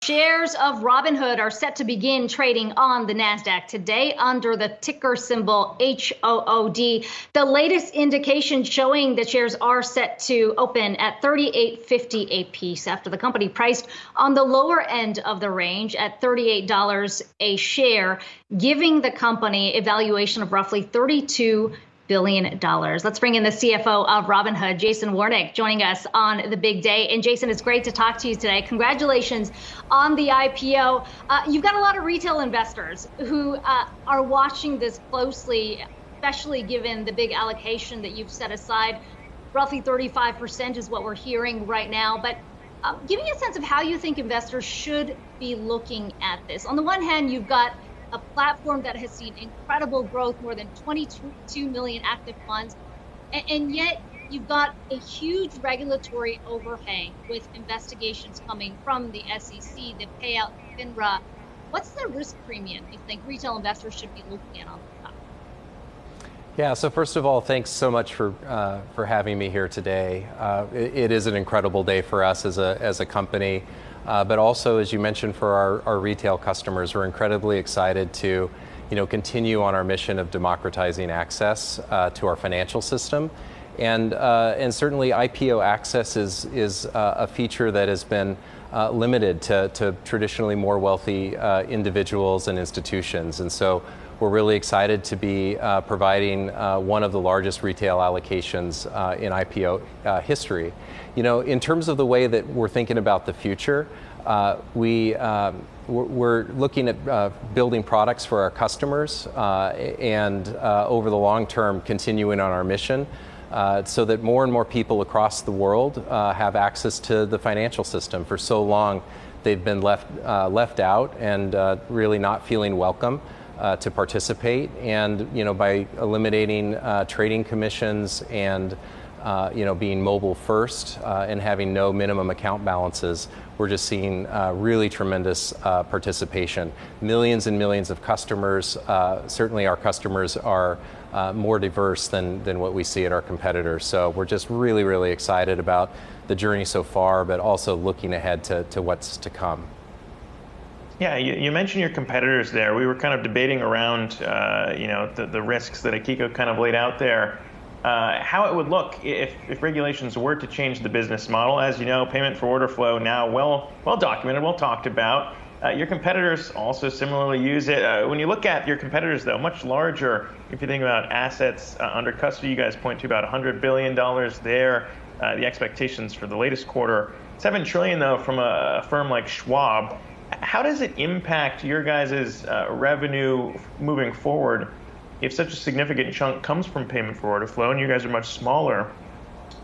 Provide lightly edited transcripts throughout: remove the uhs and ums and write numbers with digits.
Shares of Robinhood are set to begin trading on the NASDAQ today under the ticker symbol HOOD. The latest indication showing that shares are set to open at $38.50 a piece after the company priced on the lower end of the range at $38 a share, giving the company a valuation of roughly $32 billion. Let's bring in the CFO of Robinhood, Jason Warnick, joining us on the big day. And Jason, it's great to talk to you today. Congratulations on the IPO. You've got a lot of retail investors who are watching this closely, especially given the big allocation that you've set aside. Roughly 35% is what we're hearing right now. But give me a sense of how you think investors should be looking at this. On the one hand, you've got a platform that has seen incredible growth, more than 22 million active funds, and yet you've got a huge regulatory overhang with investigations coming from the SEC, the payout, FINRA. What's the risk premium you think retail investors should be looking at on the top? Yeah, so first of all, thanks so much for having me here today. It is an incredible day for us as a company. But also, as you mentioned, for our retail customers, we're incredibly excited to, continue on our mission of democratizing access to our financial system, and certainly IPO access is a feature that has been limited to traditionally more wealthy individuals and institutions, and so we're really excited to be providing one of the largest retail allocations in IPO history. In terms of the way that we're thinking about the future, we're looking at building products for our customers and over the long term continuing on our mission so that more and more people across the world have access to the financial system. For so long, they've been left out and really not feeling welcome to participate, and by eliminating trading commissions and being mobile first and having no minimum account balances, we're just seeing really tremendous participation. Millions and millions of customers. Certainly our customers are more diverse than what we see at our competitors. So we're just really, really excited about the journey so far, but also looking ahead to what's to come. Yeah, you mentioned your competitors there. We were kind of debating around, the risks that Akiko kind of laid out there. How it would look if regulations were to change the business model. As you know, payment for order flow now well documented, well talked about. Your competitors also similarly use it. When you look at your competitors, though, much larger, if you think about assets under custody, you guys point to about $100 billion there. The expectations for the latest quarter, $7 trillion, though, from a firm like Schwab. How does it impact your guys' revenue moving forward if such a significant chunk comes from payment for order flow and you guys are much smaller?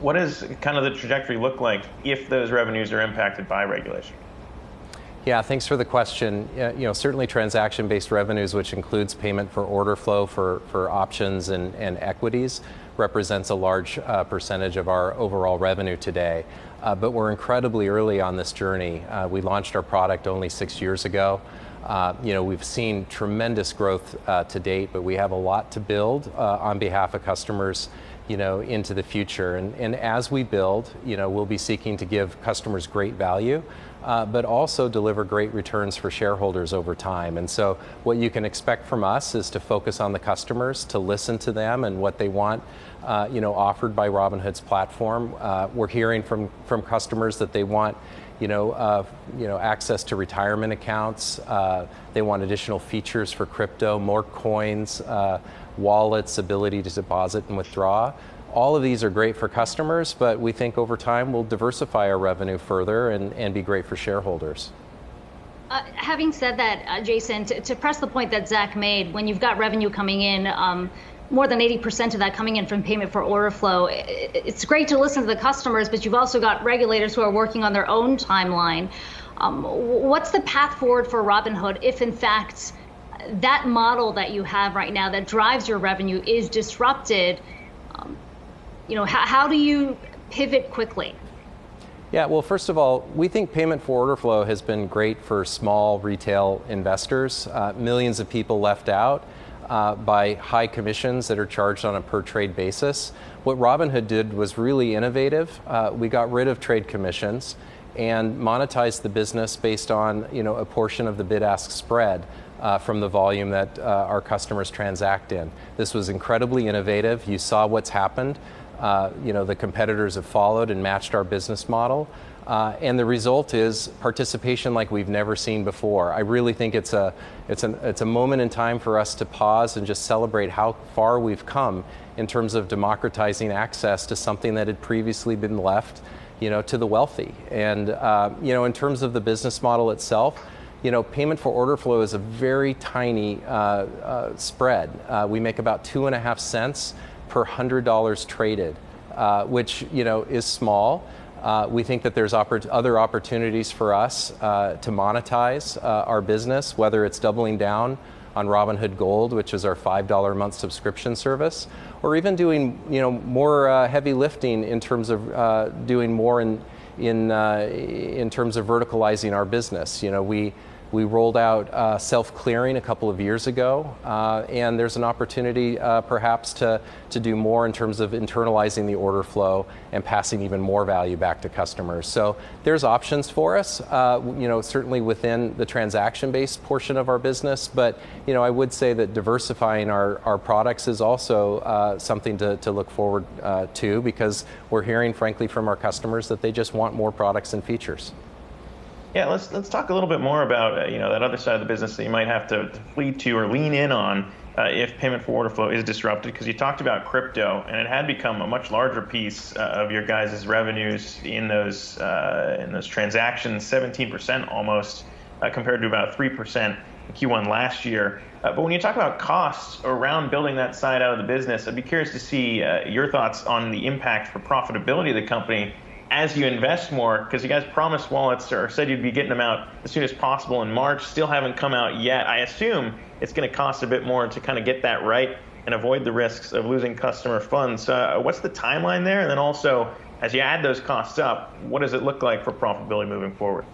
What does kind of the trajectory look like if those revenues are impacted by regulation? Yeah, thanks for the question. Certainly transaction-based revenues, which includes payment for order flow for options and equities, represents a large percentage of our overall revenue today. But we're incredibly early on this journey. We launched our product only 6 years ago. We've seen tremendous growth to date, but we have a lot to build on behalf of customers, into the future. And as we build, we'll be seeking to give customers great value, but also deliver great returns for shareholders over time. And so what you can expect from us is to focus on the customers, to listen to them and what they want, offered by Robinhood's platform. We're hearing from customers that they want access to retirement accounts. They want additional features for crypto, more coins, wallets, ability to deposit and withdraw. All of these are great for customers, but we think over time we'll diversify our revenue further and be great for shareholders. Having said that, Jason, to press the point that Zack made, when you've got revenue coming in, more than 80% of that coming in from payment for order flow, it's great to listen to the customers, but you've also got regulators who are working on their own timeline. What's the path forward for Robinhood if, in fact, that model that you have right now that drives your revenue is disrupted? How do you pivot quickly? Yeah, well, first of all, we think payment for order flow has been great for small retail investors. Millions of people left out. by high commissions that are charged on a per trade basis. What Robinhood did was really innovative. We got rid of trade commissions and monetized the business based on a portion of the bid-ask spread from the volume that our customers transact in. This was incredibly innovative. You saw what's happened. The competitors have followed and matched our business model. And the result is participation like we've never seen before. I really think it's a moment in time for us to pause and just celebrate how far we've come in terms of democratizing access to something that had previously been left, to the wealthy. And in terms of the business model itself, payment for order flow is a very tiny spread. We make about 2.5 cents per $100 traded, which is small. We think that there's other opportunities for us to monetize our business, whether it's doubling down on Robinhood Gold, which is our $5 a month subscription service, or even doing more heavy lifting in terms of doing more in terms of verticalizing our business. We rolled out self-clearing a couple of years ago, and there's an opportunity perhaps to do more in terms of internalizing the order flow and passing even more value back to customers. So there's options for us, certainly within the transaction-based portion of our business, but I would say that diversifying our products is also something to look forward to, because we're hearing, frankly, from our customers that they just want more products and features. Yeah, let's talk a little bit more about that other side of the business that you might have to flee to or lean in on if payment for order flow is disrupted, because you talked about crypto, and it had become a much larger piece of your guys' revenues in those transactions, 17% almost, compared to about 3% in Q1 last year. But when you talk about costs around building that side out of the business, I'd be curious to see your thoughts on the impact for profitability of the company as you invest more, because you guys promised wallets or said you'd be getting them out as soon as possible in March, still haven't come out yet. I assume it's going to cost a bit more to kind of get that right and avoid the risks of losing customer funds. What's the timeline there? And then also, as you add those costs up, what does it look like for profitability moving forward?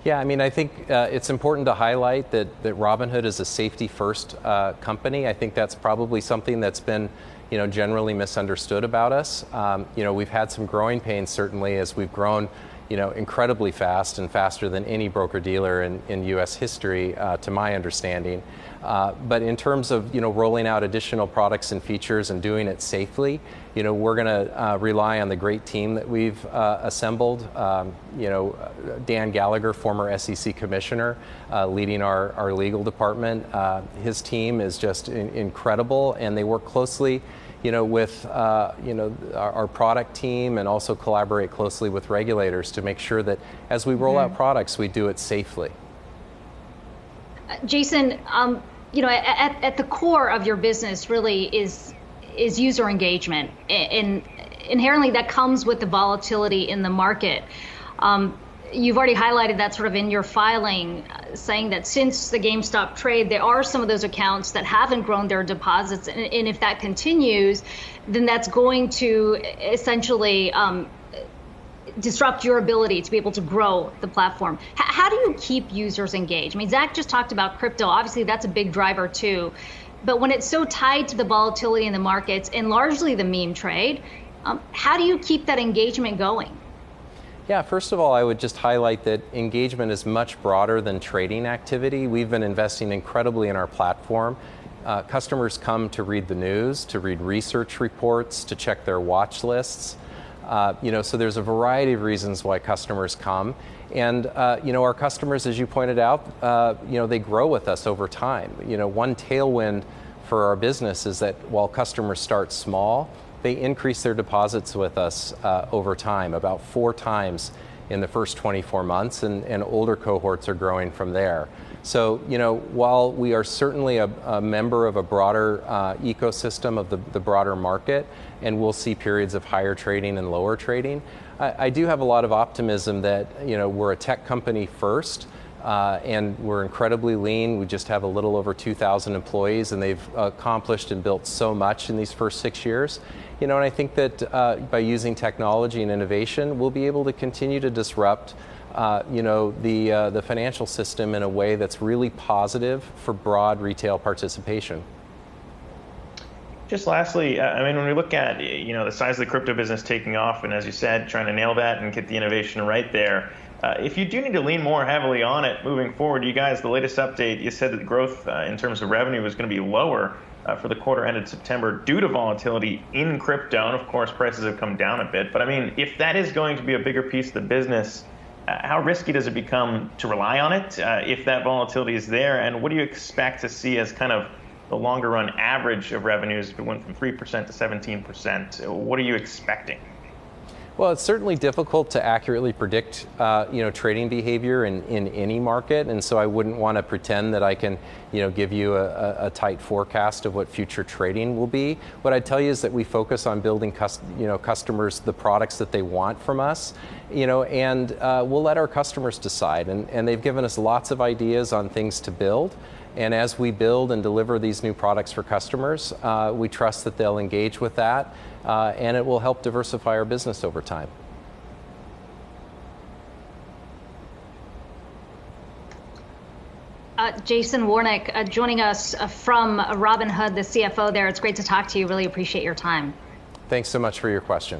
Yeah, I think it's important to highlight that Robinhood is a safety-first company. I think that's probably something that's been generally misunderstood about us. We've had some growing pains, certainly, as we've grown, incredibly fast and faster than any broker-dealer in U.S. history, to my understanding. But in terms of, rolling out additional products and features and doing it safely, we're going to rely on the great team that we've assembled. Dan Gallagher, former SEC commissioner, leading our legal department. His team is just incredible, and they work closely with our product team, and also collaborate closely with regulators to make sure that as we roll out products, we do it safely. Jason, at the core of your business really is user engagement, and inherently that comes with the volatility in the market. You've already highlighted that sort of in your filing, saying that since the GameStop trade, there are some of those accounts that haven't grown their deposits. And if that continues, then that's going to essentially disrupt your ability to be able to grow the platform. How do you keep users engaged? Zack just talked about crypto. Obviously, that's a big driver too. But when it's so tied to the volatility in the markets and largely the meme trade, how do you keep that engagement going? Yeah, first of all, I would just highlight that engagement is much broader than trading activity. We've been investing incredibly in our platform. Customers come to read the news, to read research reports, to check their watch lists. So there's a variety of reasons why customers come. And, our customers, as you pointed out, they grow with us over time. One tailwind for our business is that while customers start small, they increase their deposits with us over time, about 4 times in the first 24 months, and older cohorts are growing from there. So, while we are certainly a member of a broader ecosystem of the broader market, and we'll see periods of higher trading and lower trading, I do have a lot of optimism that, we're a tech company first, and we're incredibly lean. We just have a little over 2,000 employees, and they've accomplished and built so much in these first 6 years. And I think that by using technology and innovation, we'll be able to continue to disrupt the financial system in a way that's really positive for broad retail participation. Just lastly, I mean, when we look at, the size of the crypto business taking off, and as you said, trying to nail that and get the innovation right there, if you do need to lean more heavily on it moving forward, you guys, the latest update, you said that the growth in terms of revenue was going to be lower for the quarter ended September due to volatility in crypto. And of course, prices have come down a bit. But I mean, if that is going to be a bigger piece of the business, how risky does it become to rely on it if that volatility is there? And what do you expect to see as kind of the longer run average of revenues if it went from 3% to 17%? What are you expecting? Well, it's certainly difficult to accurately predict, trading behavior in any market, and so I wouldn't want to pretend that I can, give you a tight forecast of what future trading will be. What I'd tell you is that we focus on building, customers the products that they want from us, and we'll let our customers decide. And they've given us lots of ideas on things to build. And as we build and deliver these new products for customers, we trust that they'll engage with that, and it will help diversify our business over time. Jason Warnick joining us from Robinhood, the CFO there. It's great to talk to you. Really appreciate your time. Thanks so much for your question.